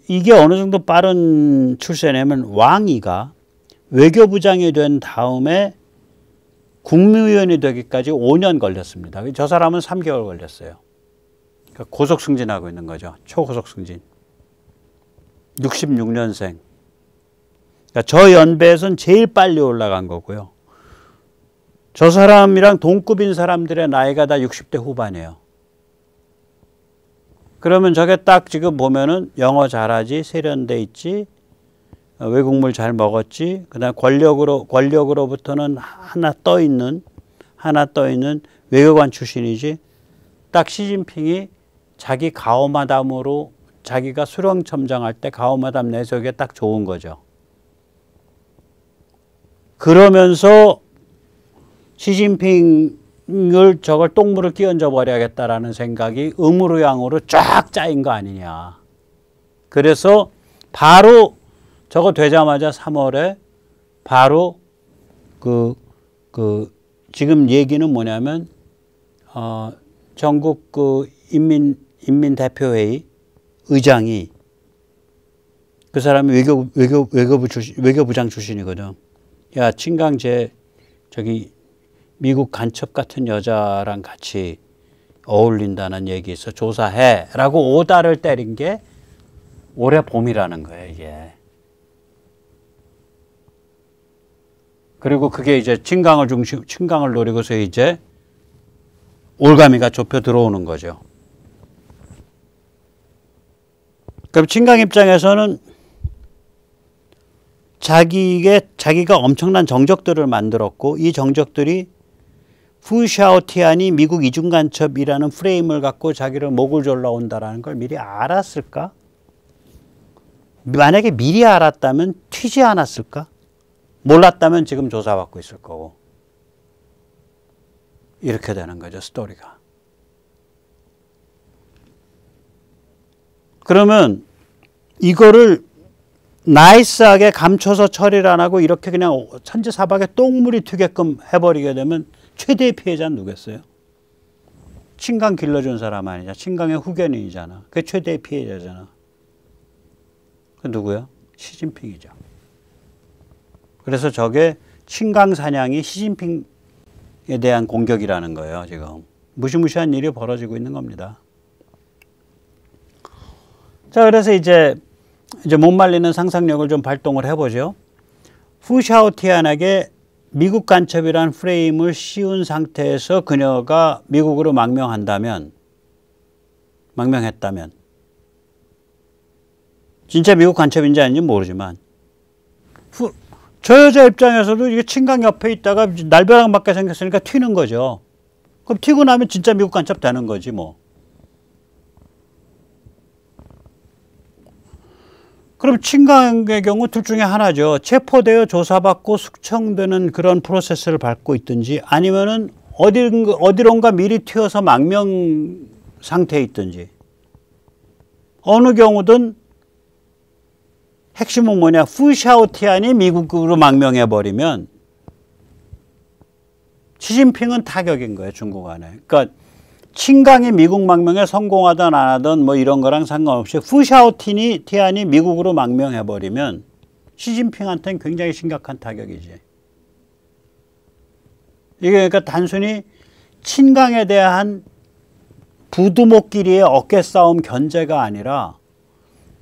이게 어느 정도 빠른 출세냐면 왕이가 외교부장이 된 다음에 국무위원이 되기까지 5년 걸렸습니다. 저 사람은 3개월 걸렸어요. 그러니까 고속 승진하고 있는 거죠. 초고속 승진. 66년생. 그러니까 저 연배에서는 제일 빨리 올라간 거고요. 저 사람이랑 동급인 사람들의 나이가 다 60대 후반이에요. 그러면 저게 딱 지금 보면은 영어 잘하지, 세련돼 있지, 외국물 잘 먹었지, 그 다음에 권력으로부터는 하나 떠 있는 외교관 출신이지, 딱 시진핑이 자기 가오마담으로 자기가 수령첨장할 때 가오마담 내석에 딱 좋은 거죠. 그러면서 시진핑을 저걸 똥물을 끼얹어 버려야겠다라는 생각이 음으로양으로 쫙 짜인 거 아니냐. 그래서 바로 저거 되자마자 3월에 바로 지금 얘기는 뭐냐면 전국 인민대표회의 의장이 그 사람이 외교부장 출신이거든. 야, 친강제 저기 미국 간첩 같은 여자랑 같이 어울린다는 얘기 있어. 조사해. 라고 오다를 때린 게 올해 봄이라는 거예요, 이게. 그리고 그게 이제 친강을 노리고서 이제 올가미가 좁혀 들어오는 거죠. 그럼 친강 입장에서는 자기가 엄청난 정적들을 만들었고 이 정적들이 푸샤오티안이 미국 이중간첩이라는 프레임을 갖고 자기를 목을 졸라온다라는 걸 미리 알았을까? 만약에 미리 알았다면 튀지 않았을까? 몰랐다면 지금 조사받고 있을 거고. 이렇게 되는 거죠, 스토리가. 그러면 이거를 나이스하게 감춰서 처리를 안 하고 이렇게 그냥 천지사박에 똥물이 튀게끔 해버리게 되면 최대의 피해자는 누구겠어요? 친강 길러준 사람 아니냐. 친강의 후견인이잖아. 그게 최대의 피해자잖아. 그 누구야? 시진핑이죠. 그래서 저게 친강 사냥이 시진핑에 대한 공격이라는 거예요. 지금 무시무시한 일이 벌어지고 있는 겁니다. 자, 그래서 이제 못 말리는 상상력을 좀 발동을 해보죠. 푸샤오티안에게 미국 간첩이라는 프레임을 씌운 상태에서 그녀가 미국으로 망명했다면 진짜 미국 간첩인지 아닌지 모르지만 저 여자 입장에서도 이게 친강 옆에 있다가 날벼락 맞게 생겼으니까 튀는 거죠. 그럼 튀고 나면 진짜 미국 간첩 되는 거지 뭐. 그럼 친강의 경우 둘 중에 하나죠. 체포되어 조사받고 숙청되는 그런 프로세스를 밟고 있든지 아니면은 어디론가 미리 튀어서 망명 상태에 있든지 어느 경우든 핵심은 뭐냐. 푸샤오티안이 미국으로 망명해버리면 시진핑은 타격인 거예요. 중국 안에. 그러니까 친강이 미국 망명에 성공하든 안 하든 뭐 이런 거랑 상관없이 푸샤오티안이 미국으로 망명해버리면 시진핑한테는 굉장히 심각한 타격이지. 이게 그러니까 단순히 친강에 대한 부두목끼리의 어깨싸움 견제가 아니라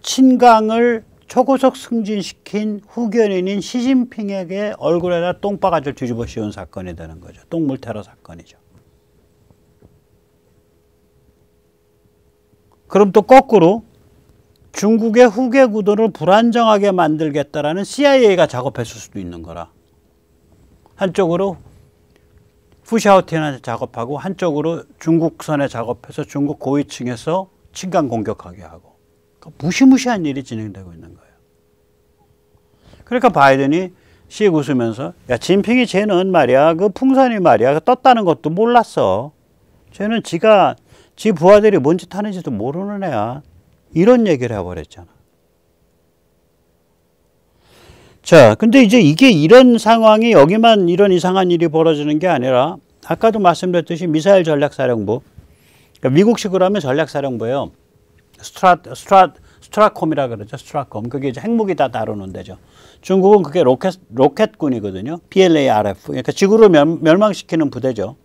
친강을 초고속 승진시킨 후견인인 시진핑에게 얼굴에다 똥바가지를 뒤집어 씌운 사건이 되는 거죠. 똥물 테러 사건이죠. 그럼 또 거꾸로 중국의 후계 구도를 불안정하게 만들겠다라는 CIA가 작업했을 수도 있는 거라. 한쪽으로 푸샤오티안한테 작업하고 한쪽으로 중국선에 작업해서 중국 고위층에서 친강 공격하게 하고. 그러니까 무시무시한 일이 진행되고 있는 거예요. 그러니까 바이든이 씩 웃으면서 야, 진핑이 쟤는 말이야 그 풍선이 말이야 떴다는 것도 몰랐어. 쟤는 지 부하들이 뭔 짓 하는지도 모르는 애야. 이런 얘기를 해버렸잖아. 자, 근데 이제 이게 이런 상황이 여기만 이런 이상한 일이 벌어지는 게 아니라 아까도 말씀드렸듯이 미사일 전략사령부, 그러니까 미국식으로 하면 전략사령부예요. 스트라콤이라 그러죠. 스트라콤. 그게 이제 핵무기 다 다루는 데죠. 중국은 그게 로켓군이거든요. PLARF. 그러니까 지구를 멸망시키는 부대죠.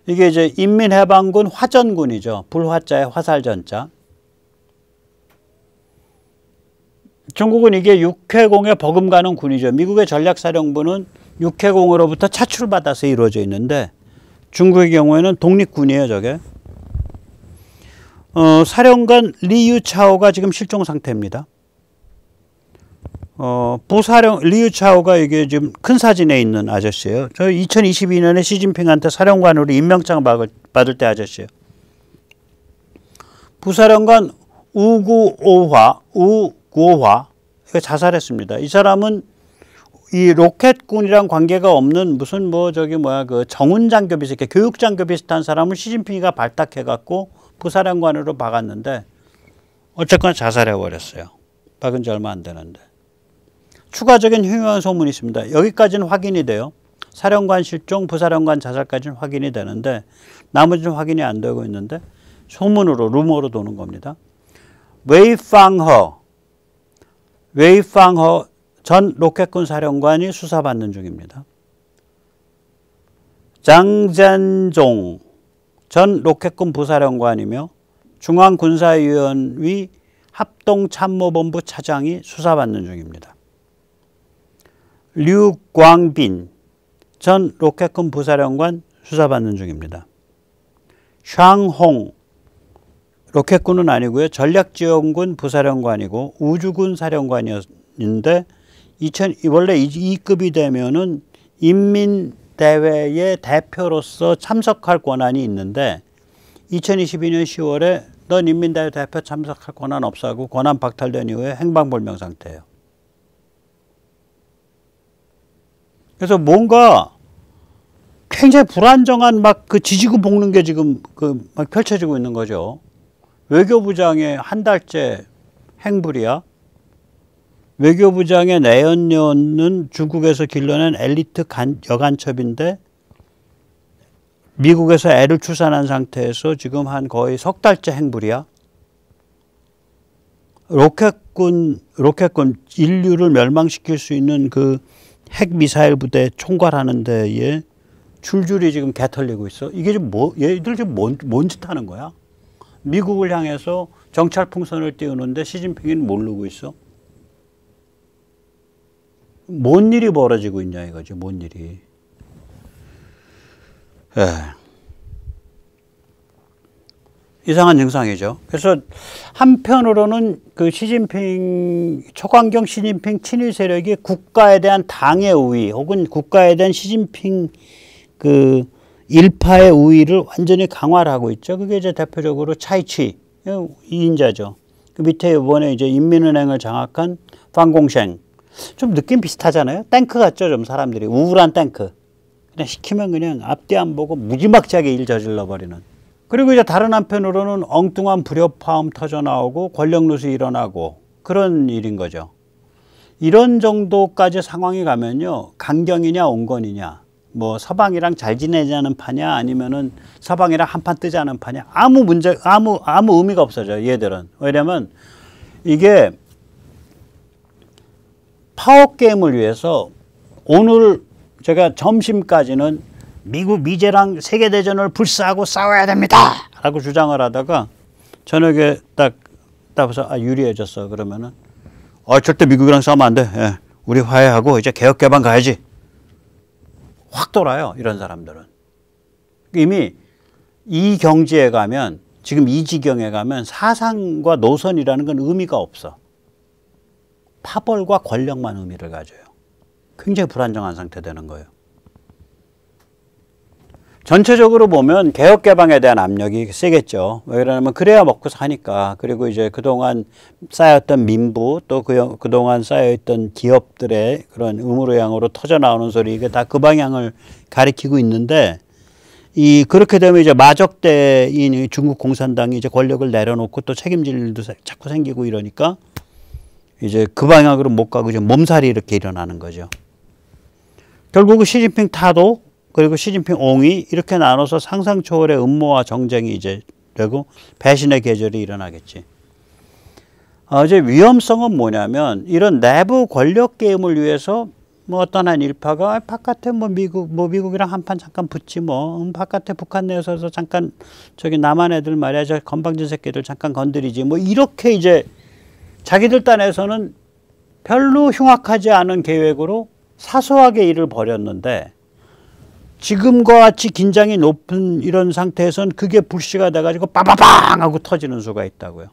이게 이제 인민해방군 화전군이죠. 불화자에 화살전자. 중국은 이게 육해공에 버금가는 군이죠. 미국의 전략사령부는 육해공으로부터 차출받아서 이루어져 있는데 중국의 경우에는 독립군이에요, 저게. 사령관 리유차오가 지금 실종 상태입니다. 부사령 리유차오가 이게 지금 큰 사진에 있는 아저씨예요. 저 2022년에 시진핑한테 사령관으로 임명장 받을 때 아저씨예요. 부사령관 우구오화 이거 자살했습니다. 이 사람은 이 로켓군이랑 관계가 없는 무슨 그 정훈장교 비슷, 이렇게 교육장교 비슷한 사람을 시진핑이가 발탁해갖고 부사령관으로 박았는데 어쨌거나 자살해버렸어요. 박은 지 얼마 안 되는데. 추가적인 흉흉한 소문이 있습니다. 여기까지는 확인이 돼요. 사령관 실종, 부사령관 자살까지는 확인이 되는데 나머지는 확인이 안 되고 있는데 소문으로, 루머로 도는 겁니다. 웨이팡허 전 로켓군 사령관이 수사받는 중입니다. 장젠종 전 로켓군 부사령관이며 중앙군사위원회 합동참모본부 차장이 수사받는 중입니다. 류광빈 전 로켓군 부사령관 수사받는 중입니다. 샹홍 로켓군은 아니고요. 전략지원군 부사령관이고 우주군 사령관이었는데 원래 2급이 되면은 인민대회의 대표로서 참석할 권한이 있는데 2022년 10월에 넌 인민대회 대표 참석할 권한 없어 하고 권한 박탈된 이후에 행방불명 상태예요. 그래서 뭔가 굉장히 불안정한 막 그 지지고 볶는 게 지금 막 펼쳐지고 있는 거죠. 외교부장의 한 달째 행불이야. 외교부장의 내연녀는 중국에서 길러낸 엘리트 여간첩인데 미국에서 애를 출산한 상태에서 지금 한 거의 석 달째 행불이야. 로켓군 인류를 멸망시킬 수 있는 그 핵미사일 부대 총괄하는 데에 줄줄이 지금 개 털리고 있어. 이게 지금 얘들 지금 뭔 짓 하는 거야? 미국을 향해서 정찰 풍선을 띄우는데 시진핑은 모르고 있어. 뭔 일이 벌어지고 있냐 이거지, 뭔 일이. 이상한 증상이죠. 그래서 한편으로는 그 초강경 시진핑 친일 세력이 국가에 대한 당의 우위 혹은 국가에 대한 시진핑 그 일파의 우위를 완전히 강화를 하고 있죠. 그게 이제 대표적으로 차이치 2인자죠. 그 밑에 이번에 이제 인민은행을 장악한 방공셴. 좀 느낌 비슷하잖아요. 탱크 같죠, 좀 사람들이. 우울한 탱크. 그냥 시키면 그냥 앞뒤 안 보고 무지막지하게 일 저질러 버리는. 그리고 이제 다른 한편으로는 엉뚱한 불협화음 터져 나오고 권력 누수 일어나고 그런 일인 거죠. 이런 정도까지 상황이 가면요, 강경이냐 온건이냐, 뭐 서방이랑 잘 지내자는 파냐 아니면은 서방이랑 한판 뜨자는 파냐, 아무 의미가 없어져요, 얘들은. 왜냐면 이게 파워게임을 위해서 오늘 제가 점심까지는 미국 미제랑 세계대전을 불사하고 싸워야 됩니다 라고 주장을 하다가 저녁에 딱 봐서 유리해졌어. 그러면은 절대 미국이랑 싸우면 안 돼. 예, 우리 화해하고 이제 개혁개방 가야지. 확 돌아요, 이런 사람들은. 이미 이 경지에 가면, 지금 이 지경에 가면 사상과 노선이라는 건 의미가 없어. 파벌과 권력만 의미를 가져요. 굉장히 불안정한 상태 되는 거예요. 전체적으로 보면 개혁개방에 대한 압력이 세겠죠. 왜 그러냐면 그래야 먹고 사니까. 그리고 이제 그동안 쌓였던 민부, 또 그동안 쌓여있던 기업들의 그런 의무로양으로 터져나오는 소리, 이게 다 그 방향을 가리키고 있는데, 그렇게 되면 이제 마적대인 중국 공산당이 이제 권력을 내려놓고 또 책임질 일도 자꾸 생기고 이러니까 이제 그 방향으로 못 가고 이제 몸살이 이렇게 일어나는 거죠. 결국은 시진핑 타도 그리고 시진핑 옹이 이렇게 나눠서 상상 초월의 음모와 정쟁이 이제 되고 배신의 계절이 일어나겠지. 이제 위험성은 뭐냐면 이런 내부 권력 게임을 위해서 뭐 어떤 한 일파가 바깥에 미국이랑 한판 잠깐 붙지 바깥에 북한 내에서 잠깐 저기 남한 애들 말이야 저 건방진 새끼들 잠깐 건드리지 이렇게 이제 자기들 딴에서는 별로 흉악하지 않은 계획으로 사소하게 일을 벌였는데 지금과 같이 긴장이 높은 이런 상태에서는 그게 불씨가 돼가지고 빠바방 하고 터지는 수가 있다고요.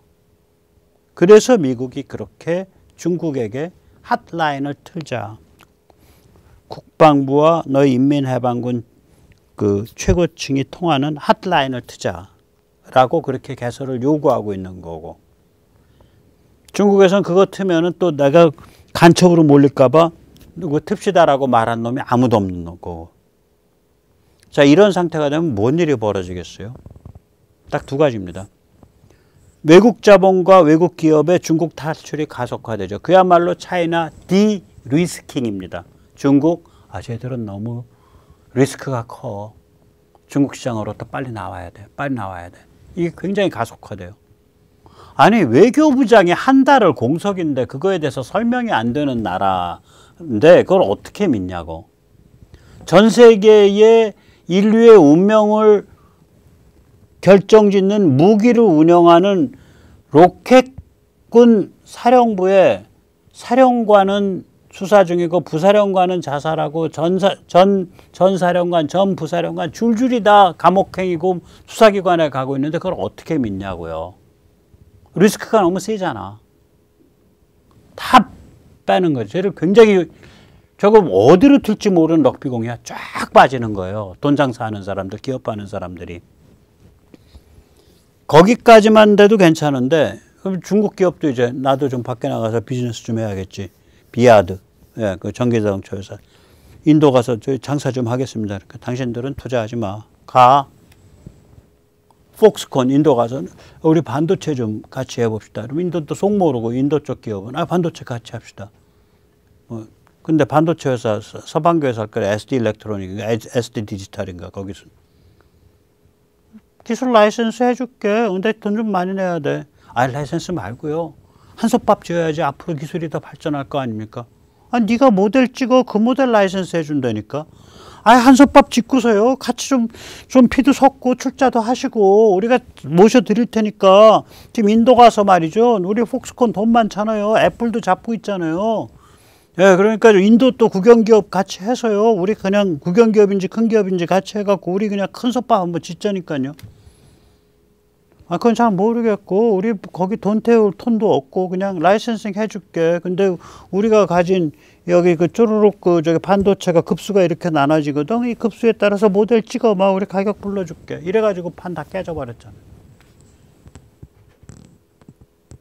그래서 미국이 그렇게 중국에게 핫라인을 틀자. 국방부와 너희 인민해방군 그 최고층이 통하는 핫라인을 트자라고 그렇게 개설을 요구하고 있는 거고 중국에서는 그거 트면은 또 내가 간첩으로 몰릴까봐 누구 틉시다라고 말한 놈이 아무도 없는 거고 자 이런 상태가 되면 뭔 일이 벌어지겠어요? 딱 두 가지입니다. 외국 자본과 외국 기업의 중국 탈출이 가속화되죠. 그야말로 차이나 디리스킹입니다. 중국, 쟤들은 너무 리스크가 커. 중국 시장으로 또 빨리 나와야 돼. 빨리 나와야 돼. 이게 굉장히 가속화돼요. 아니 외교부장이 한 달을 공석인데 그거에 대해서 설명이 안 되는 나라인데 그걸 어떻게 믿냐고. 전 세계의 인류의 운명을 결정짓는 무기를 운영하는 로켓군 사령부의 사령관은 수사 중이고 부사령관은 자살하고 전 사령관, 전 부사령관 줄줄이 다 감옥행이고 수사기관에 가고 있는데 그걸 어떻게 믿냐고요. 리스크가 너무 세잖아. 다 빼는 거죠. 쟤를 굉장히 저거 어디로 튈지 모르는 럭비공이야. 쫙 빠지는 거예요. 돈 장사하는 사람들, 기업하는 사람들이. 거기까지만 돼도 괜찮은데 그럼 중국 기업도 이제 나도 좀 밖에 나가서 비즈니스 좀 해야겠지. 비아드, 예, 그 전기자동차 회사. 인도 가서 저희 장사 좀 하겠습니다. 그러니까 당신들은 투자하지 마. 가. 폭스콘 인도 가서 우리 반도체 좀 같이 해봅시다. 그럼 인도도 속 모르고 인도 쪽 기업은 반도체 같이 합시다. 근데 반도체 회사 서방교에서 할 거래 SD 일렉트로닉인가 SD 디지털인가 거기서 기술 라이센스 해줄게. 근데 돈 좀 많이 내야 돼. 라이센스 말고요. 한솥밥 지어야지 앞으로 기술이 더 발전할 거 아닙니까? 네가 모델 찍어 그 모델 라이센스 해준다니까. 한솥밥 짓고서요. 같이 좀 피도 섞고 출자도 하시고 우리가 모셔드릴 테니까 지금 인도 가서 말이죠. 우리 폭스콘 돈 많잖아요. 애플도 잡고 있잖아요. 예, 그러니까 인도 또 국영기업 같이 해서요. 우리 그냥 국영기업인지 큰 기업인지 같이 해갖고 우리 그냥 큰 솥밥 한번 짓자니까요. 그건 잘 모르겠고 우리 거기 돈 태울 톤도 없고 그냥 라이센싱 해줄게. 근데 우리가 가진 여기 그 쪼르륵 저기 반도체가 급수가 이렇게 나눠지거든. 이 급수에 따라서 모델 찍어봐. 우리 가격 불러줄게. 이래가지고 판 다 깨져버렸잖아요.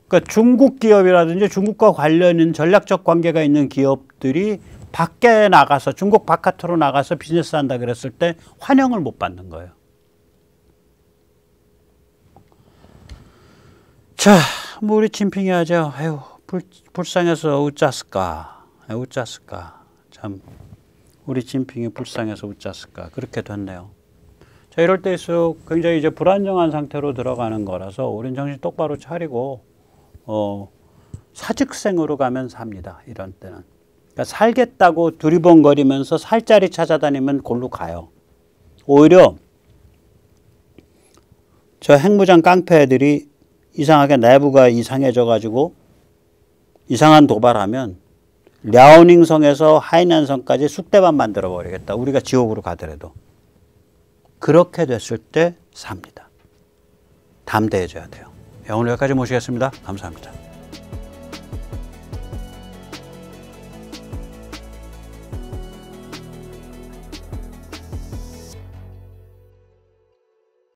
그러니까 중국 기업이라든지 중국과 관련 있는 전략적 관계가 있는 기업들이 밖에 나가서 중국 바깥으로 나가서 비즈니스 한다 그랬을 때 환영을 못 받는 거예요. 자, 우리 진핑이 하죠. 아유, 불쌍해서 웃잤을까. 웃잤을까. 참, 우리 진핑이 불쌍해서 웃잤을까. 그렇게 됐네요. 자, 이럴 때일수록 굉장히 이제 불안정한 상태로 들어가는 거라서 우린 정신 똑바로 차리고 사직생으로 가면 삽니다. 이런 때는. 그러니까 살겠다고 두리번거리면서 살 자리 찾아다니면 골로 가요. 오히려 저 핵무장 깡패 애들이 이상하게 내부가 이상해져 가지고 이상한 도발하면 랴오닝성에서 하이난성까지 쑥대밭 만들어 버리겠다. 우리가 지옥으로 가더라도. 그렇게 됐을 때 삽니다. 담대해져야 돼요. 오늘 여기까지 모시겠습니다. 감사합니다.